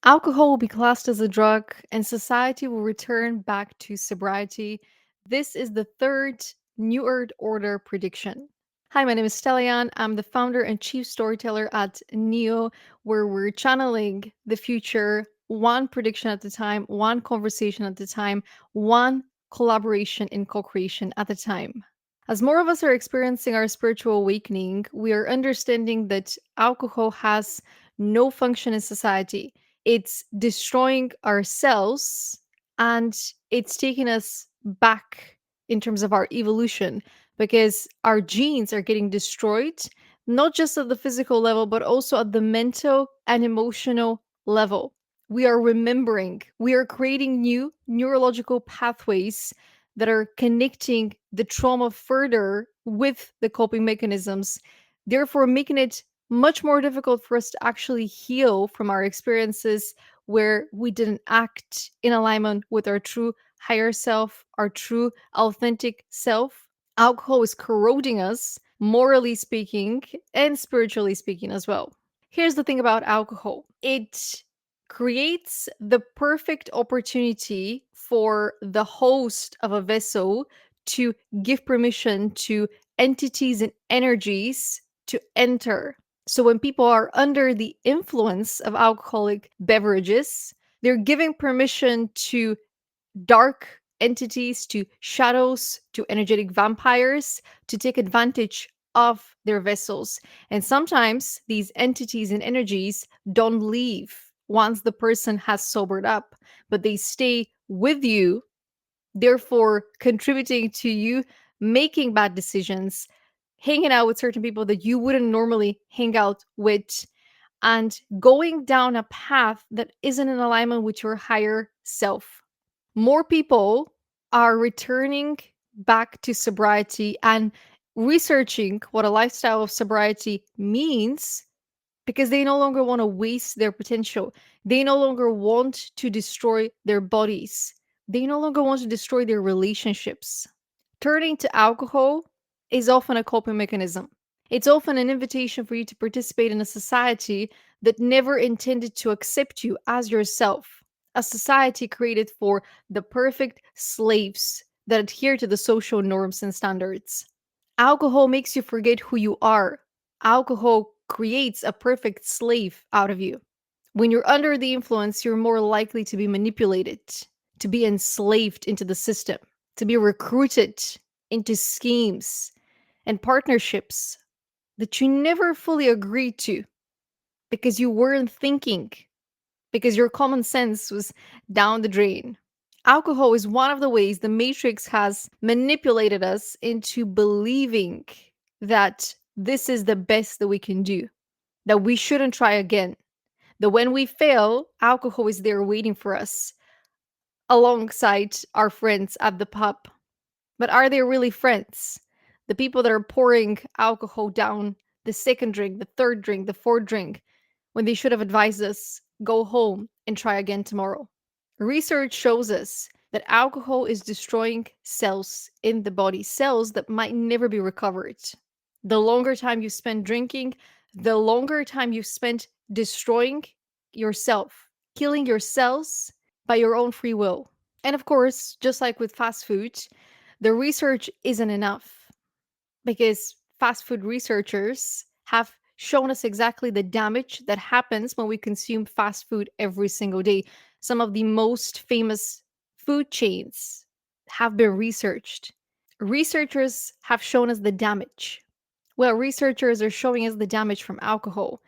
Alcohol will be classed as a drug and society will return back to sobriety. This is the third New Earth Order prediction. Hi, my name is Stelian. I'm the founder and chief storyteller at Neo, where we're channeling the future one prediction at a time, one conversation at a time, one collaboration in co creation at a time. As more of us are experiencing our spiritual awakening, we are understanding that alcohol has no function in society. It's destroying ourselves and it's taking us back in terms of our evolution because our genes are getting destroyed, not just at the physical level, but also at the mental and emotional level. We are remembering, we are creating new neurological pathways that are connecting the trauma further with the coping mechanisms, therefore making it much more difficult for us to actually heal from our experiences where we didn't act in alignment with our true higher self, our true authentic self. Alcohol is corroding us, morally speaking, and spiritually speaking as well. Here's the thing about alcohol it creates the perfect opportunity for the host of a vessel to give permission to entities and energies to enter. So when people are under the influence of alcoholic beverages, they're giving permission to dark entities, to shadows, to energetic vampires to take advantage of their vessels. And sometimes these entities and energies don't leave once the person has sobered up, but they stay with you, therefore contributing to you making bad decisions, hanging out with certain people that you wouldn't normally hang out with, and going down a path that isn't in alignment with your higher self. More people are returning back to sobriety and researching what a lifestyle of sobriety means because they no longer want to waste their potential. They no longer want to destroy their bodies. They no longer want to destroy their relationships. Turning to alcohol is often a coping mechanism. It's often an invitation for you to participate in a society that never intended to accept you as yourself. A society created for the perfect slaves that adhere to the social norms and standards. Alcohol makes you forget who you are. Alcohol creates a perfect slave out of you. When you're under the influence, you're more likely to be manipulated, to be enslaved into the system, to be recruited into schemes and partnerships that you never fully agreed to because you weren't thinking, because your common sense was down the drain. Alcohol is one of the ways the Matrix has manipulated us into believing that this is the best that we can do, that we shouldn't try again, that when we fail, alcohol is there waiting for us alongside our friends at the pub. But are they really friends? The people that are pouring alcohol down the second drink, the third drink, the fourth drink, when they should have advised us, go home and try again tomorrow. Research shows us that alcohol is destroying cells in the body, cells that might never be recovered. The longer time you spend drinking, the longer time you spend destroying yourself, killing your cells by your own free will. And of course, just like with fast food, the research isn't enough because fast food researchers have shown us exactly the damage that happens when we consume fast food every single day. Some of the most famous food chains have been researched. Researchers have shown us the damage. Well, researchers are showing us the damage from alcohol,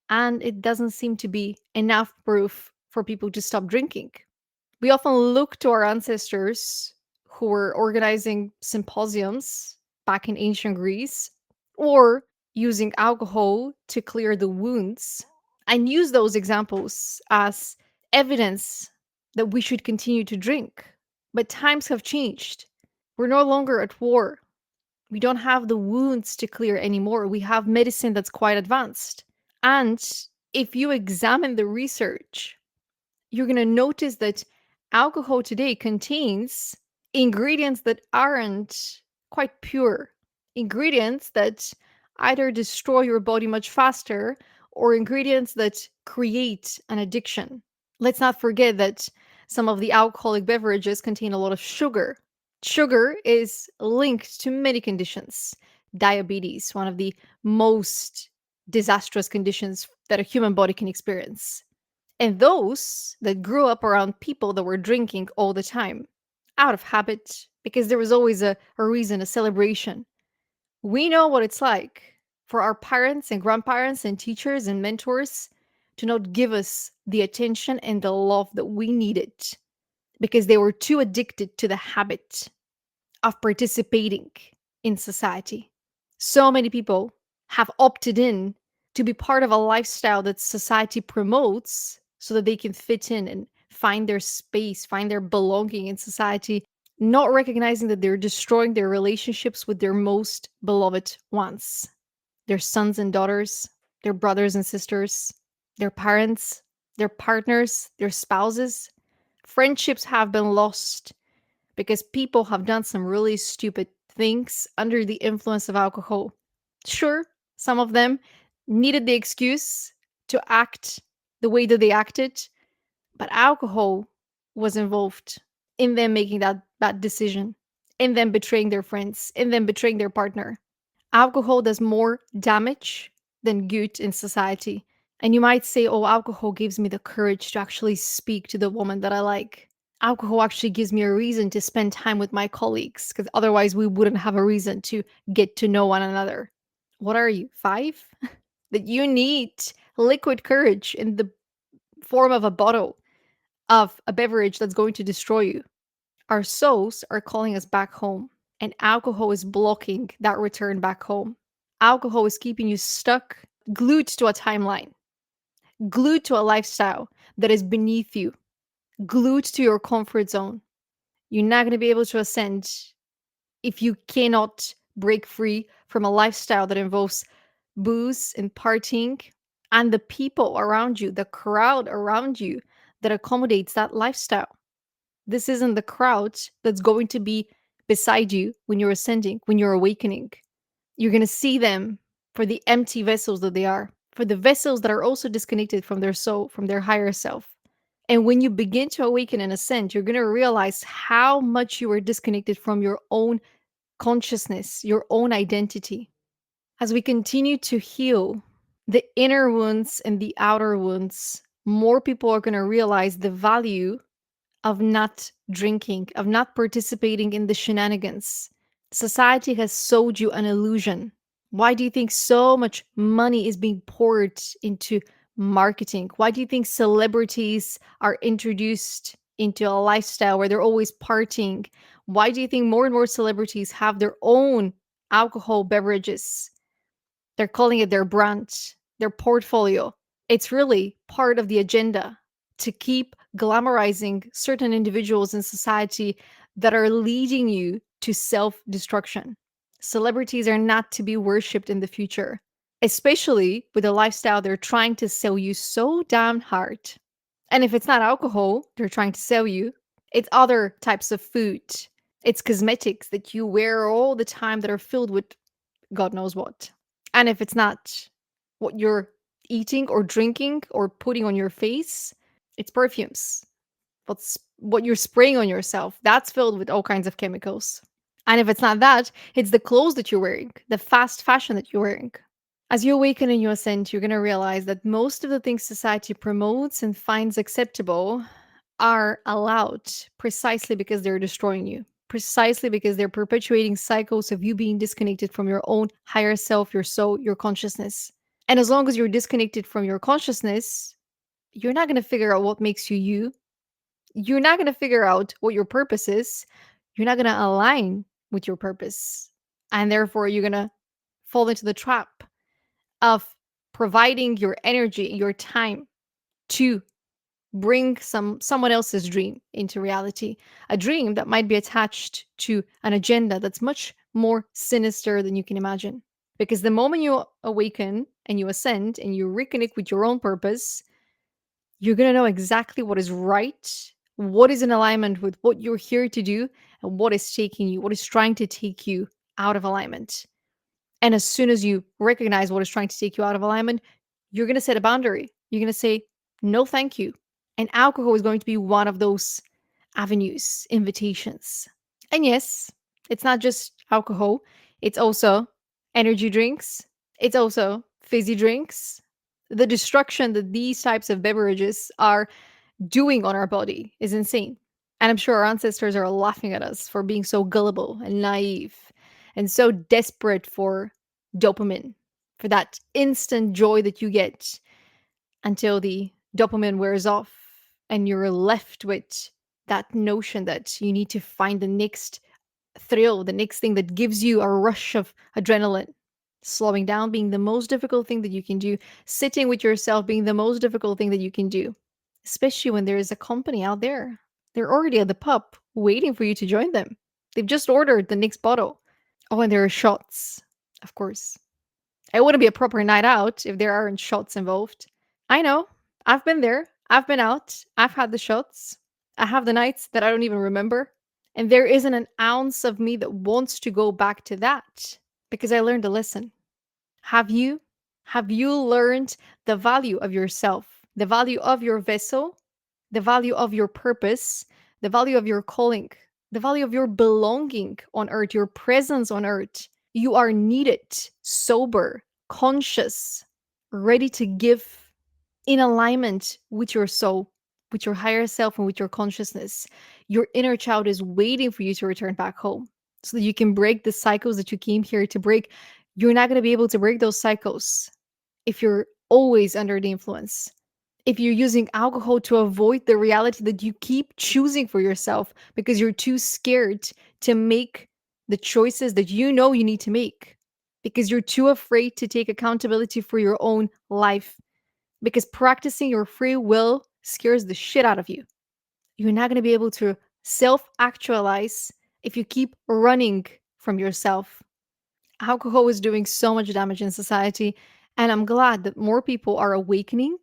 and it doesn't seem to be enough proof for people to stop drinking. We often look to our ancestors who were organizing symposiums back in ancient Greece or using alcohol to clear the wounds and use those examples as evidence that we should continue to drink. But times have changed. We're no longer at war. We don't have the wounds to clear anymore. We have medicine that's quite advanced. And if you examine the research, you're going to notice that alcohol today contains ingredients that aren't quite pure, ingredients that either destroy your body much faster or ingredients that create an addiction. Let's not forget that some of the alcoholic beverages contain a lot of sugar. Sugar is linked to many conditions. Diabetes, one of the most disastrous conditions that a human body can experience. And those that grew up around people that were drinking all the time, out of habit, because there was always a reason, a celebration. We know what it's like for our parents and grandparents and teachers and mentors to not give us the attention and the love that we needed because they were too addicted to the habit of participating in society. So many people have opted in to be part of a lifestyle that society promotes so that they can fit in and find their space, find their belonging in society, not recognizing that they're destroying their relationships with their most beloved ones, their sons and daughters, their brothers and sisters, their parents, their partners, their spouses. Friendships have been lost because people have done some really stupid things under the influence of alcohol. Sure, some of them needed the excuse to act the way that they acted, but alcohol was involved in them making that bad decision, in them betraying their friends, in them betraying their partner. Alcohol does more damage than good in society. And you might say, oh, alcohol gives me the courage to actually speak to the woman that I like. Alcohol actually gives me a reason to spend time with my colleagues because otherwise we wouldn't have a reason to get to know one another. What are you, 5? That you need liquid courage in the form of a bottle of a beverage that's going to destroy you. Our souls are calling us back home, and alcohol is blocking that return back home. Alcohol is keeping you stuck, glued to a timeline, glued to a lifestyle that is beneath you, glued to your comfort zone. You're not going to be able to ascend if you cannot break free from a lifestyle that involves booze and partying and the people around you, the crowd around you that accommodates that lifestyle. This isn't the crowd that's going to be beside you when you're ascending, when you're awakening. You're going to see them for the empty vessels that they are, for the vessels that are also disconnected from their soul, from their higher self. And when you begin to awaken and ascend, you're going to realize how much you are disconnected from your own consciousness, your own identity. As we continue to heal the inner wounds and the outer wounds, more people are going to realize the value of not drinking, of not participating in the shenanigans. Society has sold you an illusion. Why do you think so much money is being poured into marketing? Why do you think celebrities are introduced into a lifestyle where they're always partying? Why do you think more and more celebrities have their own alcohol beverages? They're calling it their brand, their portfolio. It's really part of the agenda to keep glamorizing certain individuals in society that are leading you to self destruction. Celebrities are not to be worshipped in the future, especially with the lifestyle they're trying to sell you so damn hard. And if it's not alcohol they're trying to sell you, it's other types of food. It's cosmetics that you wear all the time that are filled with God knows what. And if it's not what you're eating or drinking or putting on your face, it's perfumes. What you're spraying on yourself, that's filled with all kinds of chemicals. And if it's not that, it's the clothes that you're wearing, the fast fashion that you're wearing. As you awaken and you ascend, you're going to realize that most of the things society promotes and finds acceptable are allowed precisely because they're destroying you, precisely because they're perpetuating cycles of you being disconnected from your own higher self, your soul, your consciousness. And as long as you're disconnected from your consciousness, you're not going to figure out what makes you you. You're not going to figure out what your purpose is. You're not going to align with your purpose. And therefore, you're going to fall into the trap of providing your energy, your time to bring someone else's dream into reality, a dream that might be attached to an agenda that's much more sinister than you can imagine. Because the moment you awaken and you ascend and you reconnect with your own purpose, you're going to know exactly what is right, what is in alignment with what you're here to do, and what is taking you, what is trying to take you out of alignment. And as soon as you recognize what is trying to take you out of alignment, you're going to set a boundary. You're going to say, no, thank you. And alcohol is going to be one of those avenues, invitations. And yes, it's not just alcohol, it's also energy drinks, it's also fizzy drinks. The destruction that these types of beverages are doing on our body is insane. And I'm sure our ancestors are laughing at us for being so gullible and naive and so desperate for dopamine, for that instant joy that you get until the dopamine wears off and you're left with that notion that you need to find the next thrill, the next thing that gives you a rush of adrenaline. Slowing down being the most difficult thing that you can do, sitting with yourself being the most difficult thing that you can do, especially when there is a company out there. They're already at the pub waiting for you to join them. They've just ordered the next bottle. Oh, and there are shots, of course. It wouldn't be a proper night out if there aren't shots involved. I know. I've been there. I've been out. I've had the shots. I have the nights that I don't even remember. And there isn't an ounce of me that wants to go back to that because I learned a lesson. Have you? Have you learned the value of yourself, the value of your vessel, the value of your purpose, the value of your calling, the value of your belonging on earth, your presence on earth? You are needed, sober, conscious, ready to give in alignment with your soul, with your higher self, and with your consciousness. Your inner child is waiting for you to return back home so that you can break the cycles that you came here to break. You're not going to be able to break those cycles if you're always under the influence. If you're using alcohol to avoid the reality that you keep choosing for yourself because you're too scared to make the choices that you know you need to make, because you're too afraid to take accountability for your own life, because practicing your free will scares the shit out of you. You're not going to be able to self actualize if you keep running from yourself. Alcohol is doing so much damage in society, and I'm glad that more people are awakening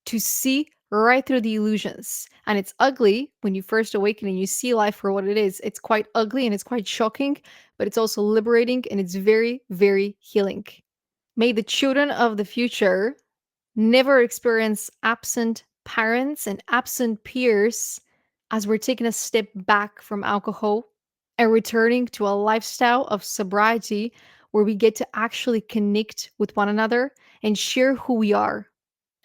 to see right through the illusions. And it's ugly when you first awaken and you see life for what it is. It's quite ugly and it's quite shocking, but it's also liberating and it's very, very healing. May the children of the future never experience absent parents and absent peers as we're taking a step back from alcohol and returning to a lifestyle of sobriety where we get to actually connect with one another and share who we are,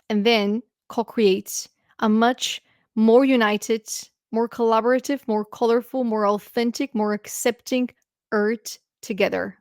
and then co create a much more united, more collaborative, more colorful, more authentic, more accepting earth together.